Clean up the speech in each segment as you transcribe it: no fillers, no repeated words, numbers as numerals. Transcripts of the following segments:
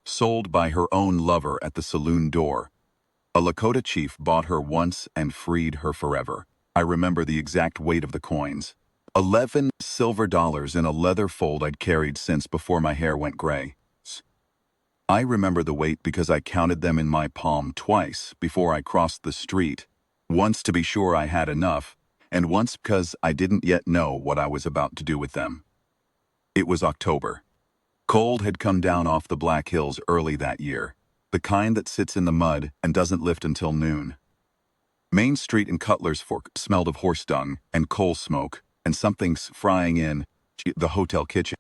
sold by her own lover at the saloon door. A Lakota chief bought her once and freed her forever. I remember the exact weight of the coins. 11 silver dollars in a leather fold I'd carried since before my hair went gray. I remember the weight because I counted them in my palm twice before I crossed the street. Once to be sure I had enough, and once because I didn't yet know what I was about to do with them. It was October. Cold had come down off the Black Hills early that year, the kind that sits in the mud and doesn't lift until noon. Main Street and Cutler's Fork smelled of horse dung and coal smoke and something's frying in the hotel kitchen.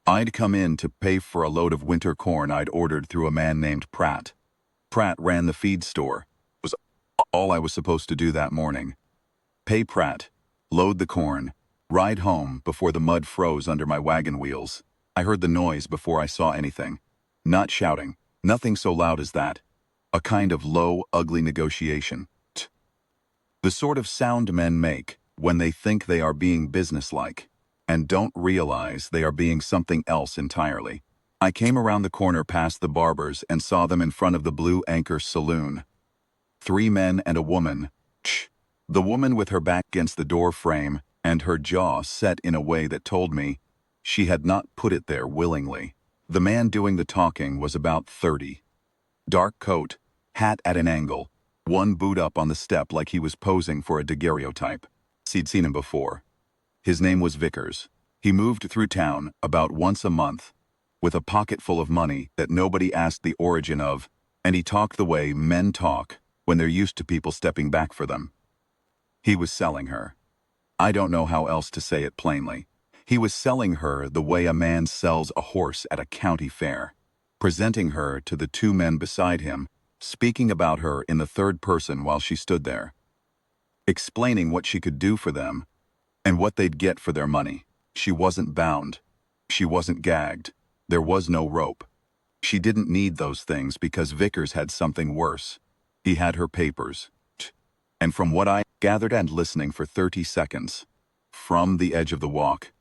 I'd come in to pay for a load of winter corn I'd ordered through a man named Pratt. Pratt ran the feed store. It was all I was supposed to do that morning. Pay Pratt, load the corn, ride home before the mud froze under my wagon wheels. I heard the noise before I saw anything. Not shouting, nothing so loud as that. A kind of low, ugly negotiation. The sort of sound men make when they think they are being businesslike and don't realize they are being something else entirely. I came around the corner past the barbers and saw them in front of the Blue Anchor Saloon. 3 men and a woman. The woman with her back against the door frame and her jaw set in a way that told me she had not put it there willingly. The man doing the talking was about 30. Dark coat, hat at an angle, one boot up on the step like he was posing for a daguerreotype. He'd seen him before. His name was Vickers. He moved through town about once a month, with a pocket full of money that nobody asked the origin of, and he talked the way men talk when they're used to people stepping back for them. He was selling her. I don't know how else to say it plainly. He was selling her the way a man sells a horse at a county fair, presenting her to the 2 men beside him, speaking about her in the third person while she stood there, explaining what she could do for them and what they'd get for their money. She wasn't bound. She wasn't gagged. There was no rope. She didn't need those things because Vickers had something worse. He had her papers. And from what I gathered and listening for 30 seconds, from the edge of the walk,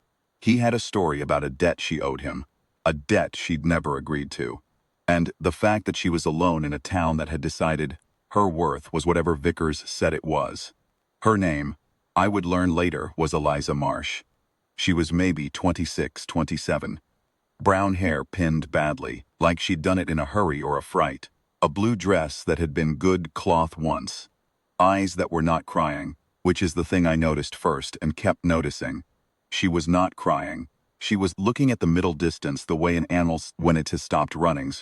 he had a story about a debt she owed him, a debt she'd never agreed to, and the fact that she was alone in a town that had decided her worth was whatever Vickers said it was. Her name, I would learn later, was Eliza Marsh. She was maybe 26, 27. Brown hair pinned badly, like she'd done it in a hurry or a fright. A blue dress that had been good cloth once. Eyes that were not crying, which is the thing I noticed first and kept noticing. She was not crying. She was looking at the middle distance the way an animal when it has stopped running,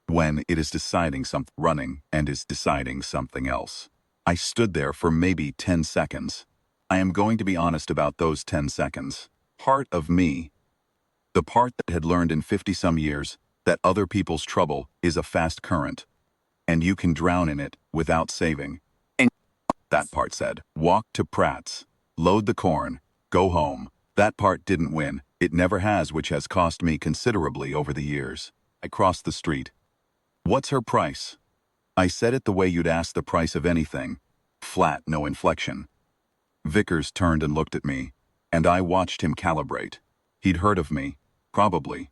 when it is deciding something running and is deciding something else. I stood there for maybe 10 seconds. I am going to be honest about those 10 seconds. Part of me, the part that had learned in 50-some years that other people's trouble is a fast current, and you can drown in it without saving. And that part said, walk to Pratt's, load the corn, go home. That part didn't win. It never has, which has cost me considerably over the years. I crossed the street. What's her price? I said it the way you'd ask the price of anything. Flat, no inflection. Vickers turned and looked at me, and I watched him calibrate. He'd heard of me, probably.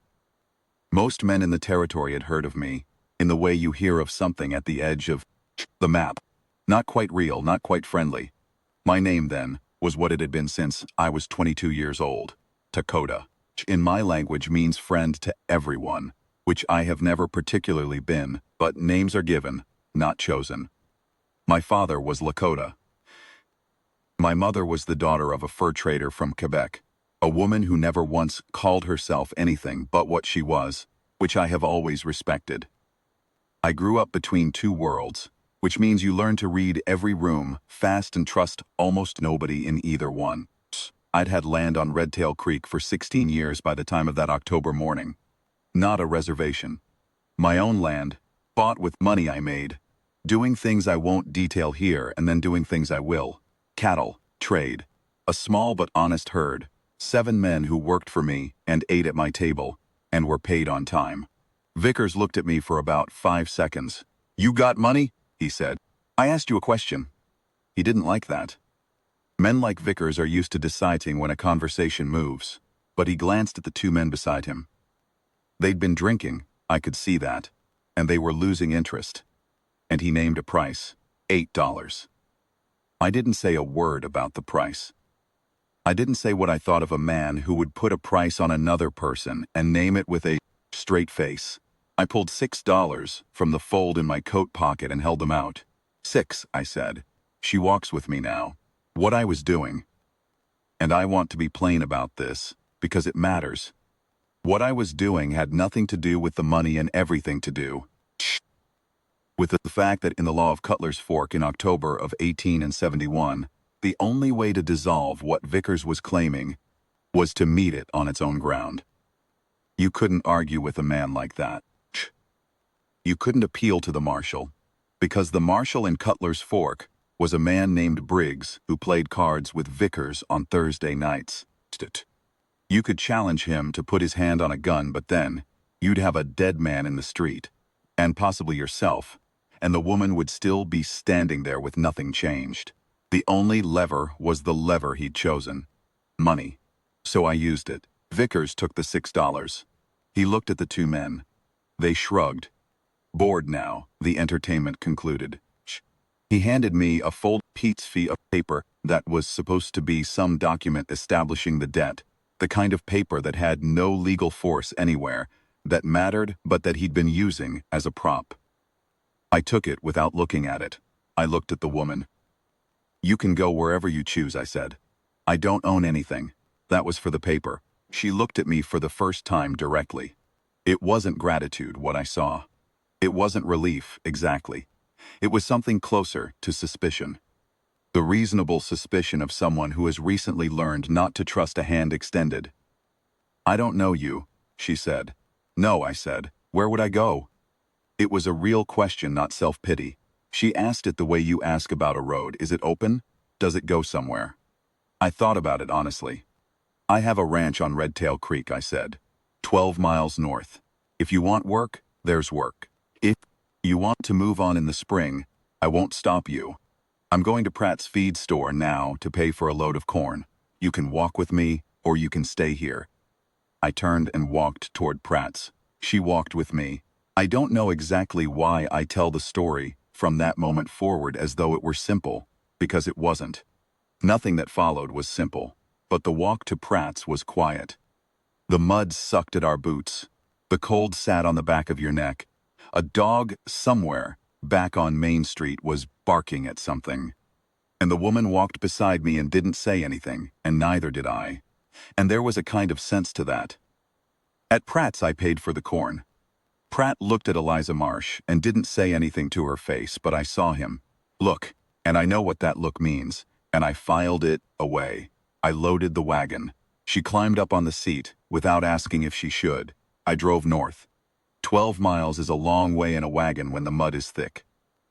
Most men in the territory had heard of me, in the way you hear of something at the edge of the map. Not quite real, not quite friendly. My name, then, was what it had been since I was 22 years old. Lakota, in my language, means friend to everyone, which I have never particularly been, but names are given, not chosen. My father was Lakota. My mother was the daughter of a fur trader from Quebec, a woman who never once called herself anything but what she was, which I have always respected. I grew up between 2 worlds, which means you learn to read every room fast and trust almost nobody in either one. I'd had land on Redtail Creek for 16 years by the time of that October morning. Not a reservation. My own land, bought with money I made, doing things I won't detail here and then doing things I will. Cattle, trade, a small but honest herd, 7 men who worked for me and ate at my table and were paid on time. Vickers looked at me for about 5 seconds. You got money? He said. I asked you a question. He didn't like that. Men like Vickers are used to deciding when a conversation moves, but he glanced at the 2 men beside him. They'd been drinking, I could see that. And they were losing interest. And he named a price. $8. I didn't say a word about the price. I didn't say what I thought of a man who would put a price on another person and name it with a straight face. I pulled $6 from the fold in my coat pocket and held them out. 6, I said. She walks with me now. What I was doing. And I want to be plain about this, because it matters. What I was doing had nothing to do with the money and everything to do with the fact that in the law of Cutler's Fork in October of 1871, the only way to dissolve what Vickers was claiming was to meet it on its own ground. You couldn't argue with a man like that. You couldn't appeal to the marshal, because the marshal in Cutler's Fork was a man named Briggs who played cards with Vickers on Thursday nights. You could challenge him to put his hand on a gun, but then you'd have a dead man in the street, and possibly yourself, and the woman would still be standing there with nothing changed. The only lever was the lever he'd chosen. Money. So I used it. Vickers took the $6. He looked at the two men. They shrugged. Bored now, the entertainment concluded. He handed me a folded piece of paper that was supposed to be some document establishing the debt, the kind of paper that had no legal force anywhere, that mattered but that he'd been using as a prop. I took it without looking at it. I looked at the woman. You can go wherever you choose, I said. I don't own anything. That was for the paper. She looked at me for the first time directly. It wasn't gratitude, what I saw. It wasn't relief, exactly. It was something closer to suspicion. The reasonable suspicion of someone who has recently learned not to trust a hand extended. I don't know you, she said. No, I said. Where would I go? It was a real question, not self-pity. She asked it the way you ask about a road. Is it open? Does it go somewhere? I thought about it honestly. I have a ranch on Redtail Creek, I said. 12 miles north. If you want work, there's work. If you want to move on in the spring, I won't stop you. I'm going to Pratt's feed store now to pay for a load of corn. You can walk with me, or you can stay here. I turned and walked toward Pratt's. She walked with me. I don't know exactly why I tell the story from that moment forward as though it were simple, because it wasn't. Nothing that followed was simple, but the walk to Pratt's was quiet. The mud sucked at our boots. The cold sat on the back of your neck. A dog somewhere back on Main Street was barking at something. And the woman walked beside me and didn't say anything, and neither did I. And there was a kind of sense to that. At Pratt's I paid for the corn. Pratt looked at Eliza Marsh and didn't say anything to her face, but I saw him. Look, and I know what that look means, and I filed it away. I loaded the wagon. She climbed up on the seat, without asking if she should. I drove north. 12 miles is a long way in a wagon when the mud is thick.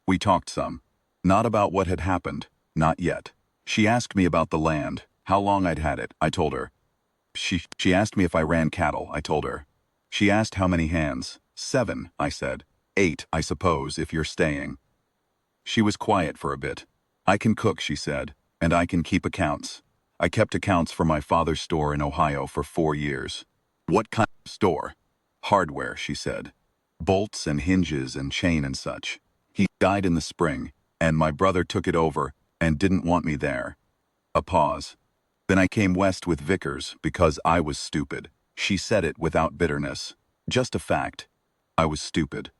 We talked some. Not about what had happened, not yet. She asked me about the land, how long I'd had it, I told her. She asked me if I ran cattle, I told her. She asked how many hands. 7, I said. 8, I suppose, if you're staying. She was quiet for a bit. I can cook, she said, and I can keep accounts. I kept accounts for my father's store in Ohio for 4 years. What kind of store? Hardware, she said. Bolts and hinges and chain and such. He died in the spring, and my brother took it over and didn't want me there. A pause. Then I came west with Vickers because I was stupid. She said it without bitterness. Just a fact. I was stupid.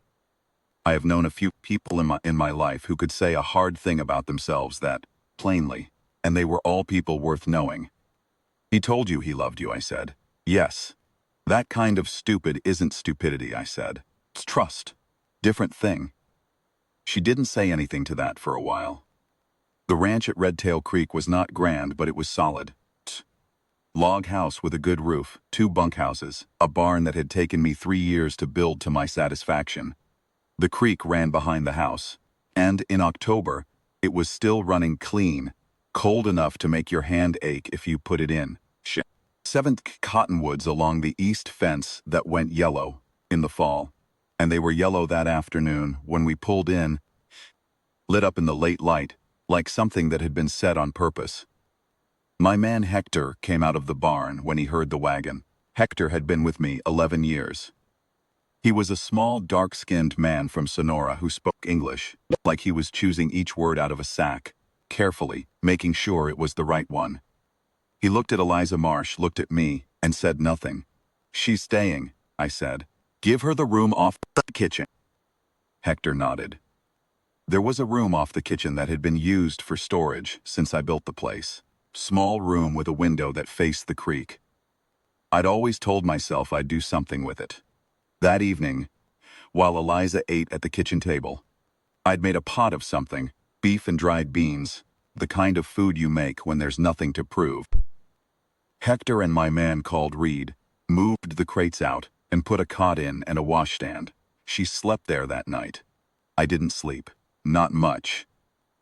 I have known a few people in my life who could say a hard thing about themselves that, plainly, and they were all people worth knowing. He told you he loved you, I said. Yes. That kind of stupid isn't stupidity, I said. It's trust. Different thing. She didn't say anything to that for a while. The ranch at Redtail Creek was not grand, but it was solid. Log house with a good roof, 2 bunkhouses, a barn that had taken me 3 years to build to my satisfaction. The creek ran behind the house, and in October, it was still running clean, cold enough to make your hand ache if you put it in. 7 cottonwoods along the east fence that went yellow in the fall, and they were yellow that afternoon when we pulled in, lit up in the late light, like something that had been set on purpose. My man Hector came out of the barn when he heard the wagon. Hector had been with me 11 years. He was a small, dark-skinned man from Sonora who spoke English, like he was choosing each word out of a sack, carefully, making sure it was the right one. He looked at Eliza Marsh, looked at me, and said nothing. "She's staying," I said. "Give her the room off the kitchen." Hector nodded. There was a room off the kitchen that had been used for storage since I built the place. Small room with a window that faced the creek. I'd always told myself I'd do something with it. That evening, while Eliza ate at the kitchen table, I'd made a pot of something, beef and dried beans, the kind of food you make when there's nothing to prove. Hector and my man called Reed, moved the crates out, and put a cot in and a washstand. She slept there that night. I didn't sleep. Not much.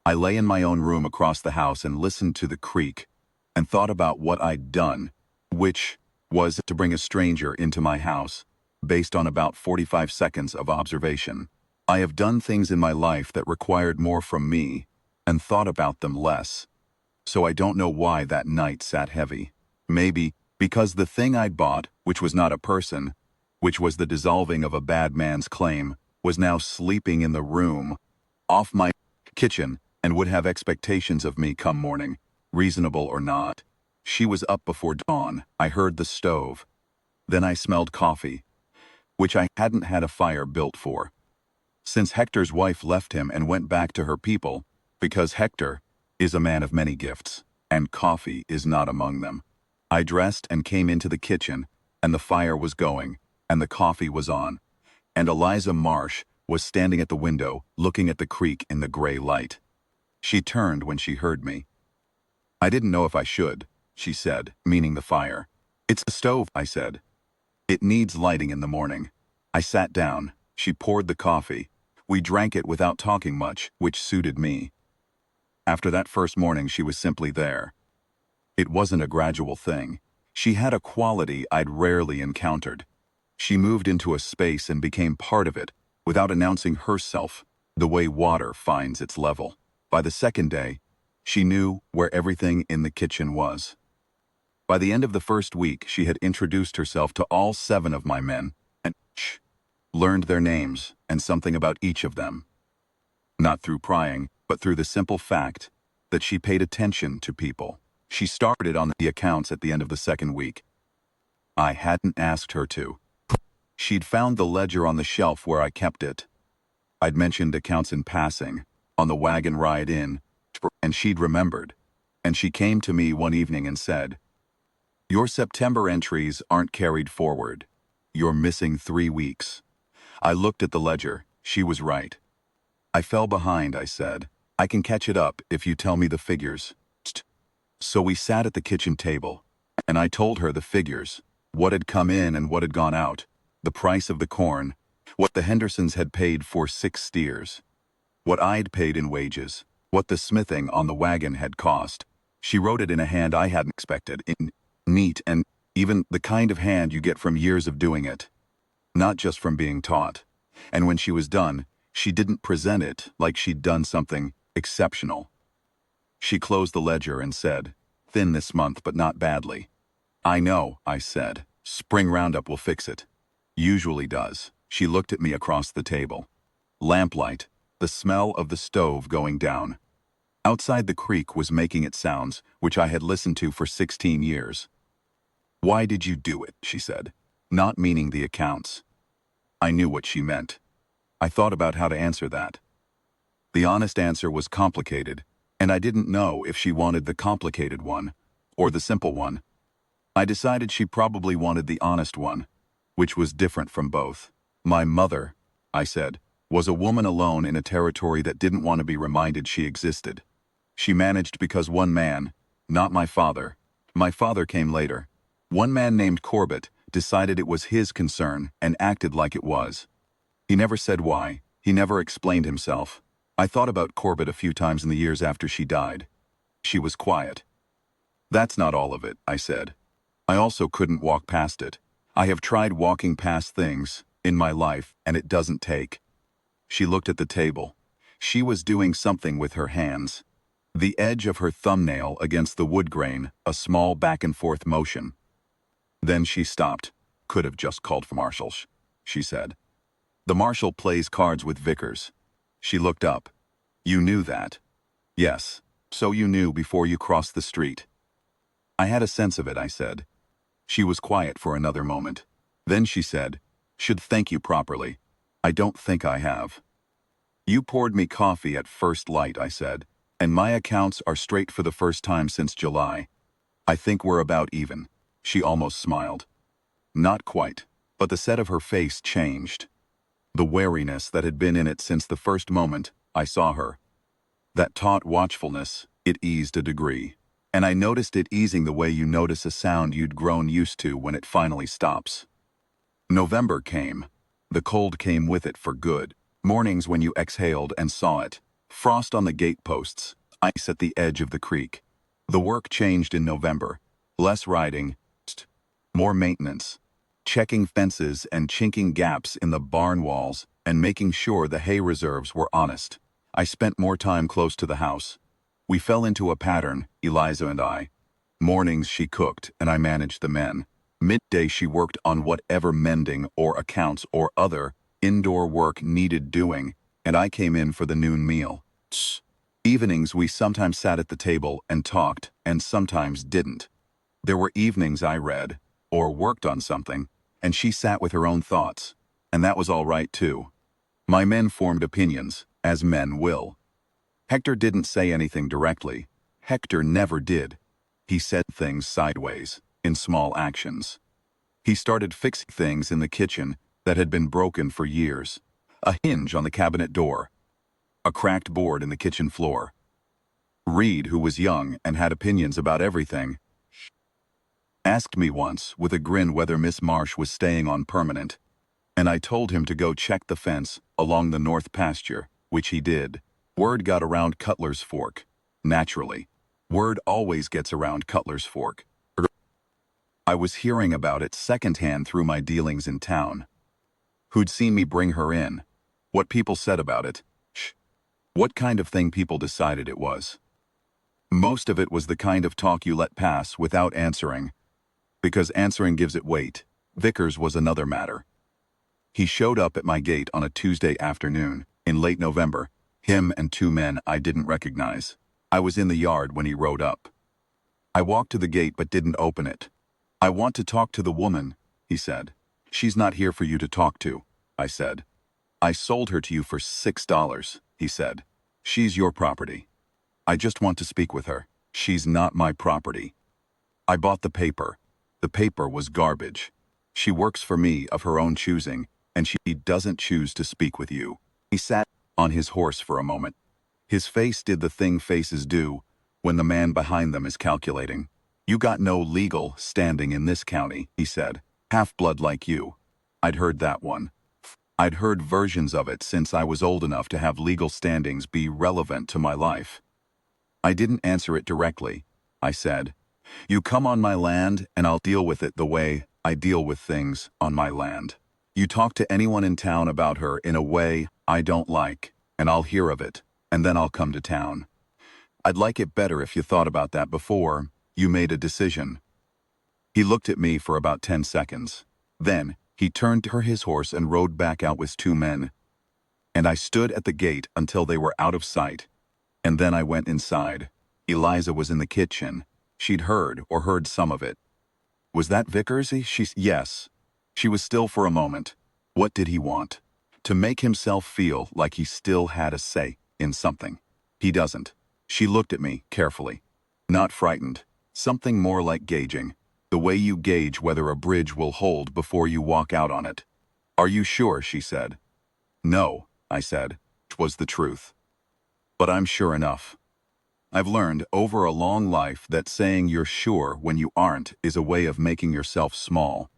I lay in my own room across the house and listened to the creek and thought about what I'd done, which was to bring a stranger into my house, based on about 45 seconds of observation. I have done things in my life that required more from me and thought about them less. So I don't know why that night sat heavy. Maybe because the thing I'd bought, which was not a person, which was the dissolving of a bad man's claim, was now sleeping in the room off my kitchen and would have expectations of me come morning, reasonable or not. She was up before dawn. I heard the stove. Then I smelled coffee, which I hadn't had a fire built for. Since Hector's wife left him and went back to her people, because Hector is a man of many gifts, and coffee is not among them. I dressed and came into the kitchen, and the fire was going, and the coffee was on, and Eliza Marsh was standing at the window, looking at the creek in the gray light. She turned when she heard me. "I didn't know if I should," she said, meaning the fire. "It's the stove," I said. "It needs lighting in the morning." I sat down. She poured the coffee. We drank it without talking much, which suited me. After that first morning, she was simply there. It wasn't a gradual thing. She had a quality I'd rarely encountered. She moved into a space and became part of it, without announcing herself, the way water finds its level. By the second day, she knew where everything in the kitchen was. By the end of the first week, she had introduced herself to all 7 of my men, and learned their names and something about each of them. Not through prying, but through the simple fact that she paid attention to people. She started on the accounts at the end of the second week. I hadn't asked her to. She'd found the ledger on the shelf where I kept it. I'd mentioned accounts in passing, on the wagon ride in, and she'd remembered. And she came to me one evening and said, "Your September entries aren't carried forward. You're missing 3 weeks." I looked at the ledger. She was right. "I fell behind," I said. "I can catch it up if you tell me the figures." So we sat at the kitchen table, and I told her the figures, what had come in and what had gone out, the price of the corn, what the Hendersons had paid for 6 steers, what I'd paid in wages, what the smithing on the wagon had cost. She wrote it in a hand I hadn't expected, in neat and even the kind of hand you get from years of doing it, not just from being taught. And when she was done, she didn't present it like she'd done something exceptional. She closed the ledger and said, "Thin this month, but not badly." "I know," I said. "Spring roundup will fix it." "Usually does." She looked at me across the table. Lamplight, the smell of the stove going down. Outside the creek was making its sounds, which I had listened to for 16 years. "Why did you do it?" she said, not meaning the accounts. I knew what she meant. I thought about how to answer that. The honest answer was complicated, and I didn't know if she wanted the complicated one or the simple one. I decided she probably wanted the honest one, which was different from both. "My mother," I said, "was a woman alone in a territory that didn't want to be reminded she existed. She managed because one man, not my father came later, one man named Corbett, decided it was his concern and acted like it was. He never said why, he never explained himself. I thought about Corbett a few times in the years after she died. She was quiet." "That's not all of it," I said. "I also couldn't walk past it. I have tried walking past things in my life, and it doesn't take." She looked at the table. She was doing something with her hands. The edge of her thumbnail against the wood grain, a small back-and-forth motion. Then she stopped. "Could have just called for marshals," she said. The marshal plays cards with Vickers. She looked up. You knew that? Yes. So you knew before you crossed the street. I had a sense of it, I said. She was quiet for another moment. Then she said, should thank you properly. I don't think I have. You poured me coffee at first light, I said, and my accounts are straight for the first time since July. I think we're about even. She almost smiled. Not quite, but the set of her face changed. The wariness that had been in it since the first moment I saw her. That taut watchfulness, it eased a degree. And I noticed it easing the way you notice a sound you'd grown used to when it finally stops. November came. The cold came with it for good. Mornings when you exhaled and saw it. Frost on the gateposts, ice at the edge of the creek. The work changed in November. Less riding, more maintenance. Checking fences and chinking gaps in the barn walls and making sure the hay reserves were honest. I spent more time close to the house. We fell into a pattern, Eliza and I. Mornings she cooked and I managed the men. Midday she worked on whatever mending or accounts or other indoor work needed doing, and I came in for the noon meal. Evenings we sometimes sat at the table and talked, and sometimes didn't. There were evenings I read, or worked on something, and she sat with her own thoughts, and that was all right too. My men formed opinions, as men will. Hector didn't say anything directly. Hector never did. He said things sideways, in small actions. He started fixing things in the kitchen that had been broken for years. A hinge on the cabinet door. A cracked board in the kitchen floor. Reed, who was young and had opinions about everything, asked me once with a grin whether Miss Marsh was staying on permanent, and I told him to go check the fence along the north pasture, which he did. Word got around Cutler's Fork. Naturally. Word always gets around Cutler's Fork. I was hearing about it secondhand through my dealings in town. Who'd seen me bring her in? What people said about it? What kind of thing people decided it was? Most of it was the kind of talk you let pass without answering, because answering gives it weight. Vickers was another matter. He showed up at my gate on a Tuesday afternoon, in late November, him and two men I didn't recognize. I was in the yard when he rode up. I walked to the gate but didn't open it. I want to talk to the woman, he said. She's not here for you to talk to, I said. I sold her to you for $6, he said. She's your property. I just want to speak with her. She's not my property. I bought the paper. The paper was garbage. She works for me of her own choosing, and she doesn't choose to speak with you. He sat on his horse for a moment. His face did the thing faces do when the man behind them is calculating. You got no legal standing in this county, he said. Half-blood like you. I'd heard that one. I'd heard versions of it since I was old enough to have legal standings be relevant to my life. I didn't answer it directly. I said, you come on my land and I'll deal with it the way I deal with things on my land. You talk to anyone in town about her in a way I don't like, and I'll hear of it, and then I'll come to town. I'd like it better if you thought about that before you made a decision. He looked at me for about 10 seconds. Then, he turned to his horse and rode back out with two men. And I stood at the gate until they were out of sight. And then I went inside. Eliza was in the kitchen. She'd heard some of it. Was that Vickers? Yes. She was still for a moment. What did he want? To make himself feel like he still had a say in something. He doesn't. She looked at me carefully. Not frightened. Something more like gauging. The way you gauge whether a bridge will hold before you walk out on it. Are you sure? She said. No, I said. It was the truth. But I'm sure enough. I've learned over a long life that saying you're sure when you aren't is a way of making yourself small.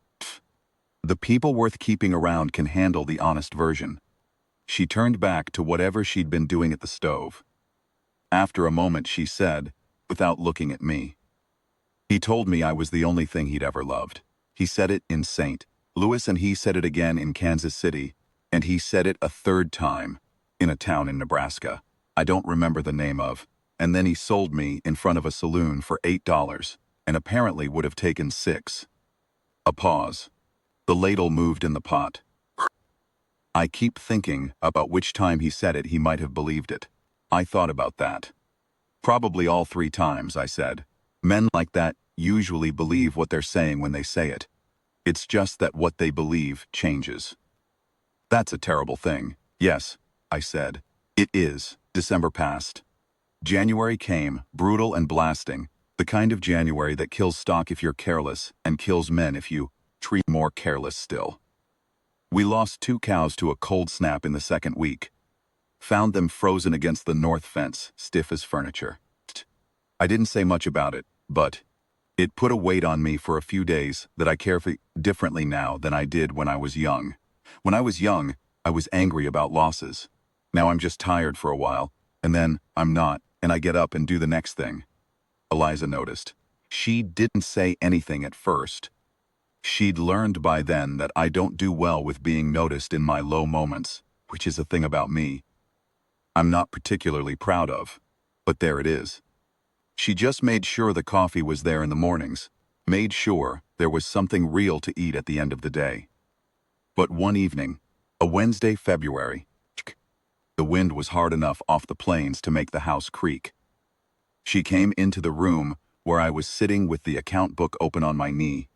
The people worth keeping around can handle the honest version. She turned back to whatever she'd been doing at the stove. After a moment she said, without looking at me, he told me I was the only thing he'd ever loved. He said it in St. Louis and he said it again in Kansas City, and he said it a third time in a town in Nebraska I don't remember the name of, and then he sold me in front of a saloon for $8 and apparently would have taken 6. A pause. The ladle moved in the pot. I keep thinking about which time he said it he might have believed it. I thought about that. Probably all 3 times, I said. Men like that usually believe what they're saying when they say it. It's just that what they believe changes. That's a terrible thing. Yes, I said. It is. December passed. January came, brutal and blasting, the kind of January that kills stock if you're careless and kills men if you treat more careless still. We lost 2 cows to a cold snap in the second week. Found them frozen against the north fence, stiff as furniture. I didn't say much about it, but it put a weight on me for a few days that I care for differently now than I did when I was young. When I was young, I was angry about losses. Now I'm just tired for a while, and then I'm not, and I get up and do the next thing. Eliza noticed. She didn't say anything at first. She'd learned by then that I don't do well with being noticed in my low moments, which is a thing about me I'm not particularly proud of. But there it is. She just made sure the coffee was there in the mornings, made sure there was something real to eat at the end of the day. But one evening, a Wednesday, February, the wind was hard enough off the plains to make the house creak. She came into the room where I was sitting with the account book open on my knee,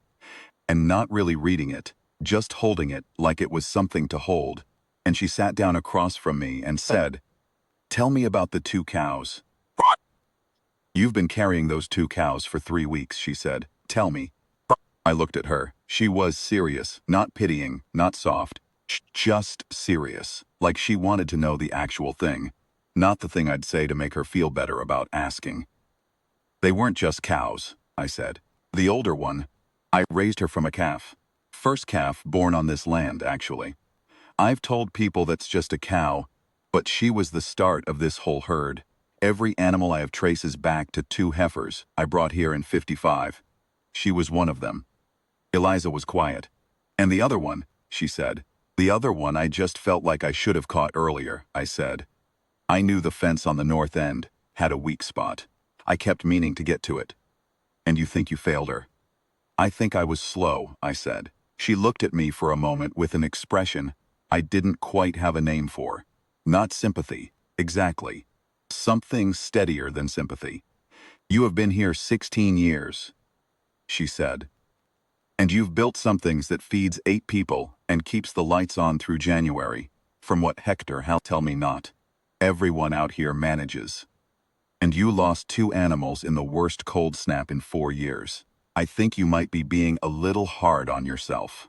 and not really reading it, just holding it like it was something to hold, and she sat down across from me and said, "Tell me about the 2 cows." "You've been carrying those 2 cows for 3 weeks," she said. "Tell me." I looked at her. She was serious, not pitying, not soft, just serious, like she wanted to know the actual thing, not the thing I'd say to make her feel better about asking. "They weren't just cows," I said. "The older one, I raised her from a calf. First calf born on this land, actually. I've told people that's just a cow, but she was the start of this whole herd. Every animal I have traces back to 2 heifers I brought here in '55. She was one of them." Eliza was quiet. "And the other one," she said. "The other one I just felt like I should have caught earlier," I said. "I knew the fence on the north end had a weak spot. I kept meaning to get to it." "And you think you failed her?" "I think I was slow," I said. She looked at me for a moment with an expression I didn't quite have a name for. Not sympathy, exactly. Something steadier than sympathy. "You have been here 16 years, she said. "And you've built some things that feeds 8 people and keeps the lights on through January. From what Hector will tell me not. Everyone out here manages. And you lost 2 animals in the worst cold snap in 4 years. I think you might be being a little hard on yourself."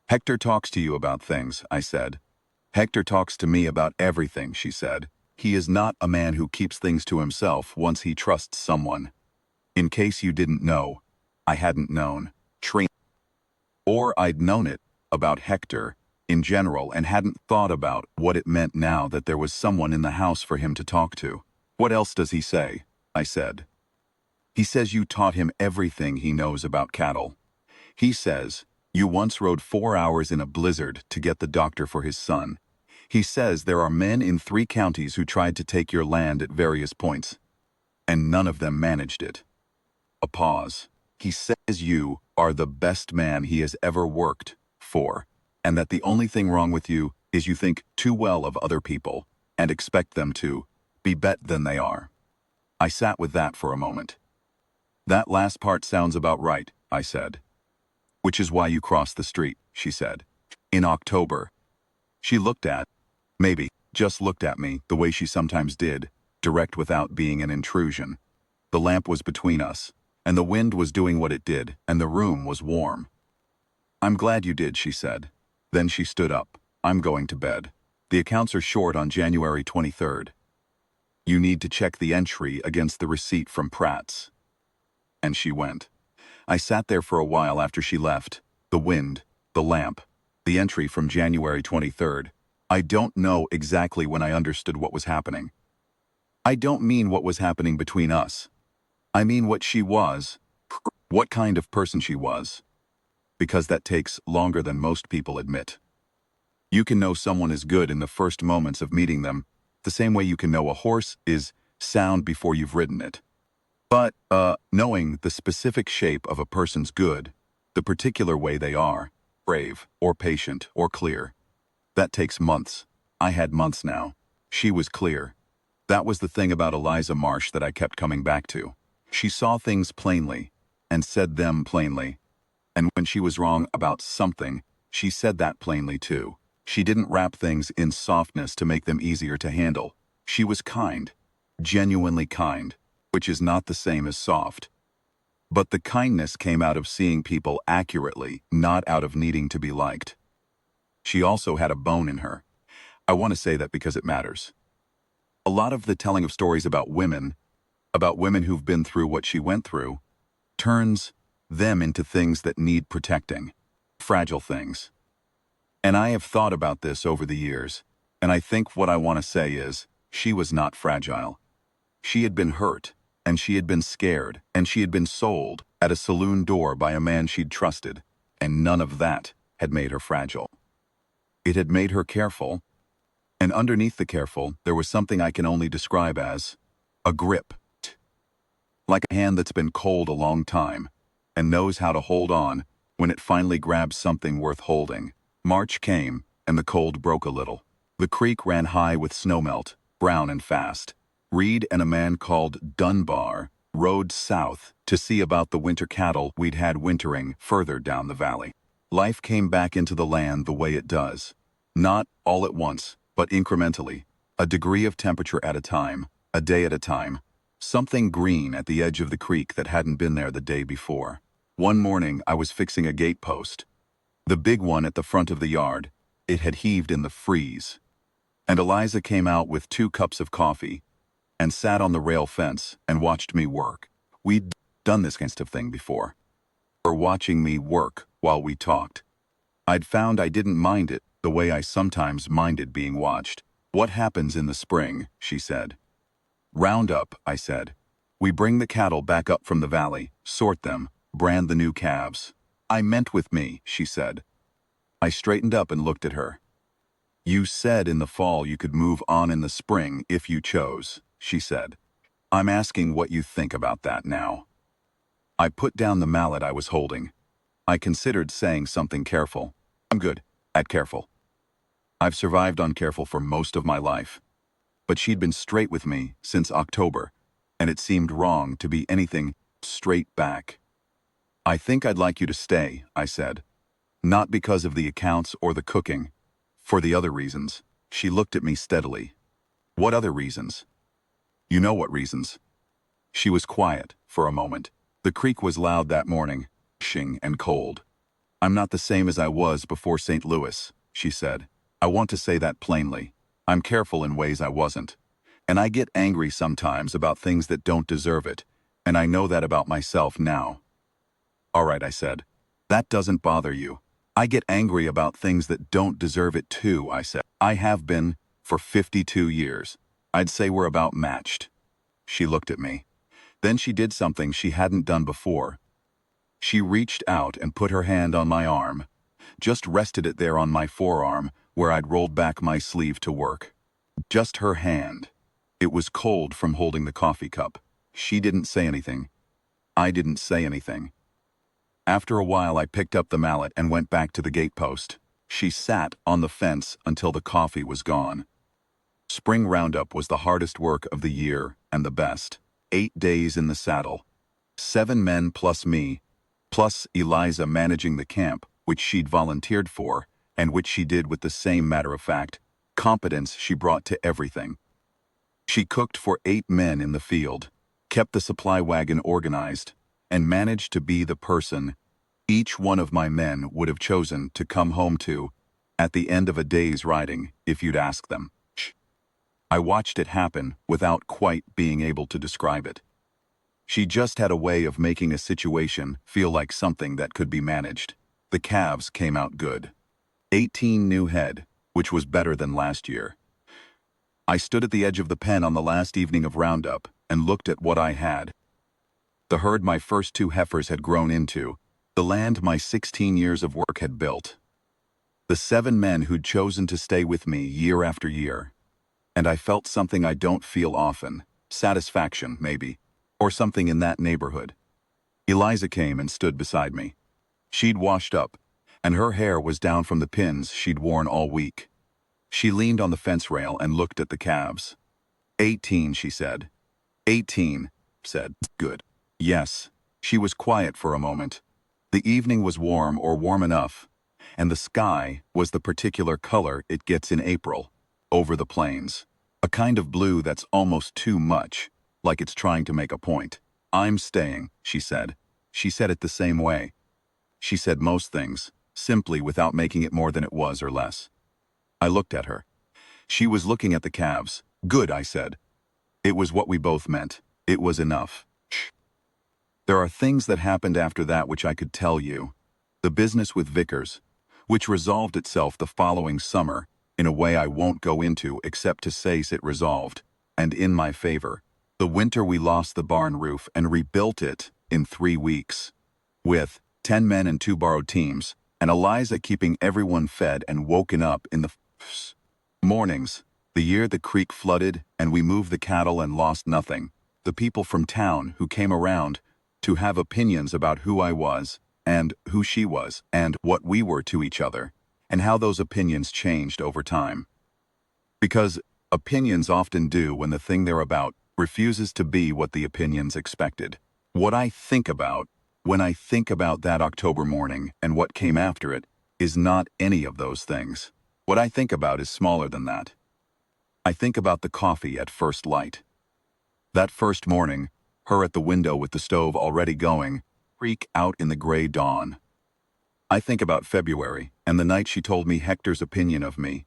"Hector talks to you about things," I said. "Hector talks to me about everything," she said. "He is not a man who keeps things to himself once he trusts someone. In case you didn't know, I hadn't known. Or I'd known it, about Hector, in general, and hadn't thought about what it meant now that there was someone in the house for him to talk to." "What else does he say?" I said. "He says you taught him everything he knows about cattle. He says you once rode 4 hours in a blizzard to get the doctor for his son. He says there are men in 3 counties who tried to take your land at various points, and none of them managed it." A pause. "He says you are the best man he has ever worked for, and that the only thing wrong with you is you think too well of other people and expect them to be better than they are." I sat with that for a moment. "That last part sounds about right," I said. "Which is why you crossed the street," she said. "In October." She looked at, maybe, just looked at me the way she sometimes did, direct without being an intrusion. The lamp was between us, and the wind was doing what it did, and the room was warm. "I'm glad you did," she said. Then she stood up. "I'm going to bed. The accounts are short on January 23rd. You need to check the entry against the receipt from Pratt's." And she went. I sat there for a while after she left. The wind, the lamp, the entry from January 23rd. I don't know exactly when I understood what was happening. I don't mean what was happening between us. I mean what she was, what kind of person she was. Because that takes longer than most people admit. You can know someone is good in the first moments of meeting them, the same way you can know a horse is sound before you've ridden it. But, knowing the specific shape of a person's good, the particular way they are, brave, or patient, or clear, That takes months. I had months now. She was clear. That was the thing about Eliza Marsh that I kept coming back to. She saw things plainly, and said them plainly. And when she was wrong about something, she said that plainly too. She didn't wrap things in softness to make them easier to handle. She was kind, genuinely kind, which is not the same as soft. But the kindness came out of seeing people accurately, not out of needing to be liked. She also had a bone in her. I want to say that because it matters. A lot of the telling of stories about women who've been through what she went through, turns them into things that need protecting. Fragile things. And I have thought about this over the years, and I think what I want to say is, she was not fragile. She had been hurt, and she had been scared, and she had been sold at a saloon door by a man she'd trusted, and none of that had made her fragile. It had made her careful, and underneath the careful, there was something I can only describe as a grip. Like a hand that's been cold a long time, and knows how to hold on when it finally grabs something worth holding. March came, and the cold broke a little. The creek ran high with snowmelt, brown and fast. Reed and a man called Dunbar rode south to see about the winter cattle we'd had wintering further down the valley. Life came back into the land the way it does. Not all at once, but incrementally. A degree of temperature at a time, a day at a time. Something green at the edge of the creek that hadn't been there the day before. One morning I was fixing a gate post. The big one at the front of the yard. It had heaved in the freeze. And Eliza came out with 2 cups of coffee and sat on the rail fence and watched me work. We'd done this kind of thing before. Her watching me work while we talked. I'd found I didn't mind it the way I sometimes minded being watched. What happens in the spring, she said. Round up, I said. We bring the cattle back up from the valley, sort them, brand the new calves. I meant with me, she said. I straightened up and looked at her. You said in the fall you could move on in the spring if you chose, she said. I'm asking what you think about that now. I put down the mallet I was holding. I considered saying something careful. I'm good at careful. I've survived on careful for most of my life. But she'd been straight with me since October, and it seemed wrong to be anything straight back. I think I'd like you to stay, I said. Not because of the accounts or the cooking. For the other reasons. She looked at me steadily. What other reasons? You know what reasons. She was quiet for a moment. The creek was loud that morning, rushing and cold. I'm not the same as I was before St. Louis, she said. I want to say that plainly. I'm careful in ways I wasn't. And I get angry sometimes about things that don't deserve it, and I know that about myself now. All right, I said. That doesn't bother you. I get angry about things that don't deserve it too, I said. I have been for 52 years. I'd say we're about matched. She looked at me. Then she did something she hadn't done before. She reached out and put her hand on my arm, just rested it there on my forearm where I'd rolled back my sleeve to work. Just her hand. It was cold from holding the coffee cup. She didn't say anything. I didn't say anything. After a while I picked up the mallet and went back to the gatepost. She sat on the fence until the coffee was gone. Spring roundup was the hardest work of the year and the best. 8 days in the saddle. 7 men plus me, plus Eliza managing the camp, which she'd volunteered for, and which she did with the same matter-of-fact competence she brought to everything. She cooked for 8 men in the field, kept the supply wagon organized, and managed to be the person each one of my men would have chosen to come home to at the end of a day's riding if you'd ask them. I watched it happen without quite being able to describe it. She just had a way of making a situation feel like something that could be managed. The calves came out good. 18 new head, which was better than last year. I stood at the edge of the pen on the last evening of roundup and looked at what I had. The herd my first 2 heifers had grown into, the land my 16 years of work had built. The 7 men who'd chosen to stay with me year after year. And I felt something I don't feel often, satisfaction, maybe, or something in that neighborhood. Eliza came and stood beside me. She'd washed up, and her hair was down from the pins she'd worn all week. She leaned on the fence rail and looked at the calves. 18, she said. 18, said. Good. Yes. She was quiet for a moment. The evening was warm or warm enough, and the sky was the particular color it gets in April, over the plains. A kind of blue that's almost too much, like it's trying to make a point. I'm staying, she said. She said it the same way. She said most things, simply without making it more than it was or less. I looked at her. She was looking at the calves. Good, I said. It was what we both meant. It was enough. Shh. There are things that happened after that which I could tell you. The business with Vickers, which resolved itself the following summer, in a way I won't go into except to say it resolved, and in my favor. The winter we lost the barn roof and rebuilt it in 3 weeks. With 10 men and 2 borrowed teams, and Eliza keeping everyone fed and woken up in the mornings. The year the creek flooded and we moved the cattle and lost nothing. The people from town who came around to have opinions about who I was, and who she was, and what we were to each other, and how those opinions changed over time. Because opinions often do when the thing they're about refuses to be what the opinions expected. What I think about when I think about that October morning and what came after it is not any of those things. What I think about is smaller than that. I think about the coffee at first light. That first morning, her at the window with the stove already going, creak out in the gray dawn. I think about February and the night she told me Hector's opinion of me.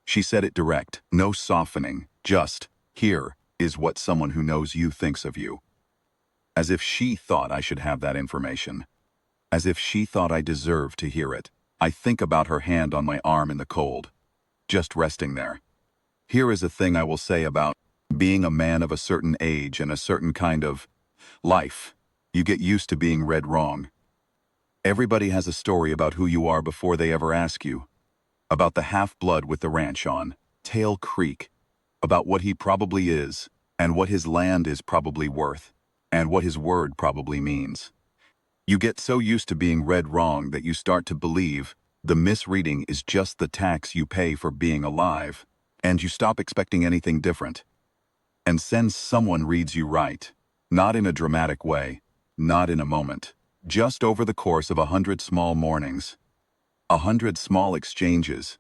She said it direct, no softening, just, here is what someone who knows you thinks of you. As if she thought I should have that information. As if she thought I deserved to hear it. I think about her hand on my arm in the cold, just resting there. Here is a thing I will say about being a man of a certain age and a certain kind of life. You get used to being read wrong. Everybody has a story about who you are before they ever ask you. About the half-blood with the ranch on Tail Creek. About what he probably is, and what his land is probably worth, and what his word probably means. You get so used to being read wrong that you start to believe the misreading is just the tax you pay for being alive, and you stop expecting anything different. And since someone reads you right, not in a dramatic way, not in a moment, just over the course of 100 small mornings, 100 small exchanges,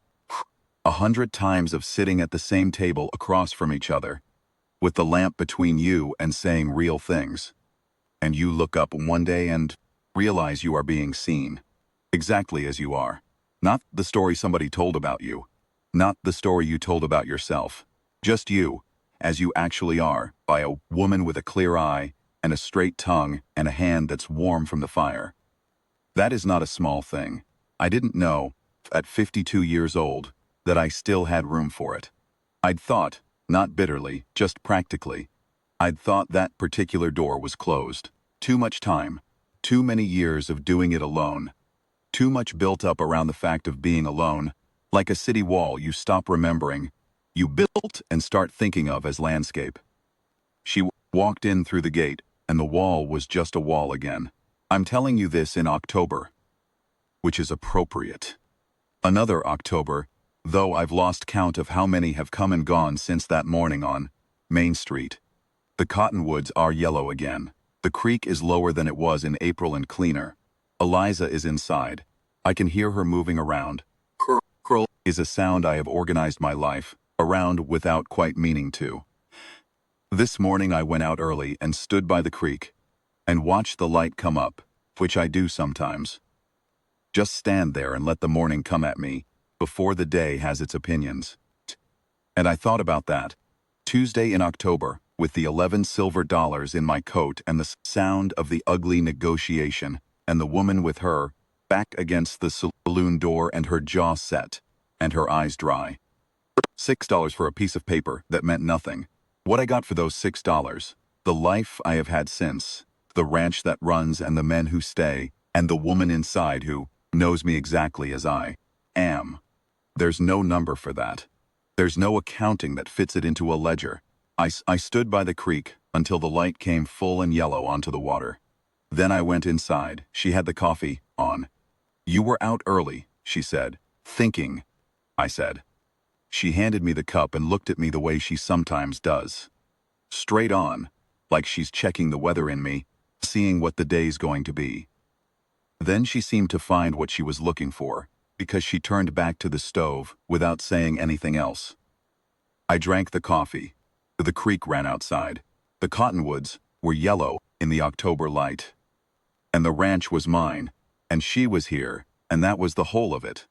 100 times of sitting at the same table across from each other, with the lamp between you and saying real things, and you look up one day and realize you are being seen, exactly as you are. Not the story somebody told about you, not the story you told about yourself, just you, as you actually are, by a woman with a clear eye and a straight tongue and a hand that's warm from the fire. That is not a small thing. I didn't know, at 52 years old, that I still had room for it. I'd thought, not bitterly, just practically, I'd thought that particular door was closed. Too much time, too many years of doing it alone, too much built up around the fact of being alone, like a city wall you stop remembering, you built and start thinking of as landscape. She walked in through the gate, and the wall was just a wall again. I'm telling you this in October, which is appropriate. Another October, though I've lost count of how many have come and gone since that morning on Main Street. The cottonwoods are yellow again. The creek is lower than it was in April and cleaner. Eliza is inside. I can hear her moving around. Curl is a sound I have organized my life around without quite meaning to. This morning I went out early and stood by the creek and watched the light come up, which I do sometimes. Just stand there and let the morning come at me before the day has its opinions. And I thought about that. Tuesday in October, with the 11 silver dollars in my coat and the sound of the ugly negotiation, and the woman with her, back against the saloon door and her jaw set, and her eyes dry. $6 for a piece of paper that meant nothing. What I got for those $6, the life I have had since, the ranch that runs and the men who stay, and the woman inside who knows me exactly as I am. There's no number for that. There's no accounting that fits it into a ledger. I stood by the creek until the light came full and yellow onto the water. Then I went inside. She had the coffee on. You were out early, she said. Thinking, I said. She handed me the cup and looked at me the way she sometimes does. Straight on, like she's checking the weather in me, seeing what the day's going to be. Then she seemed to find what she was looking for, because she turned back to the stove without saying anything else. I drank the coffee. The creek ran outside. The cottonwoods were yellow in the October light. And the ranch was mine, and she was here, and that was the whole of it.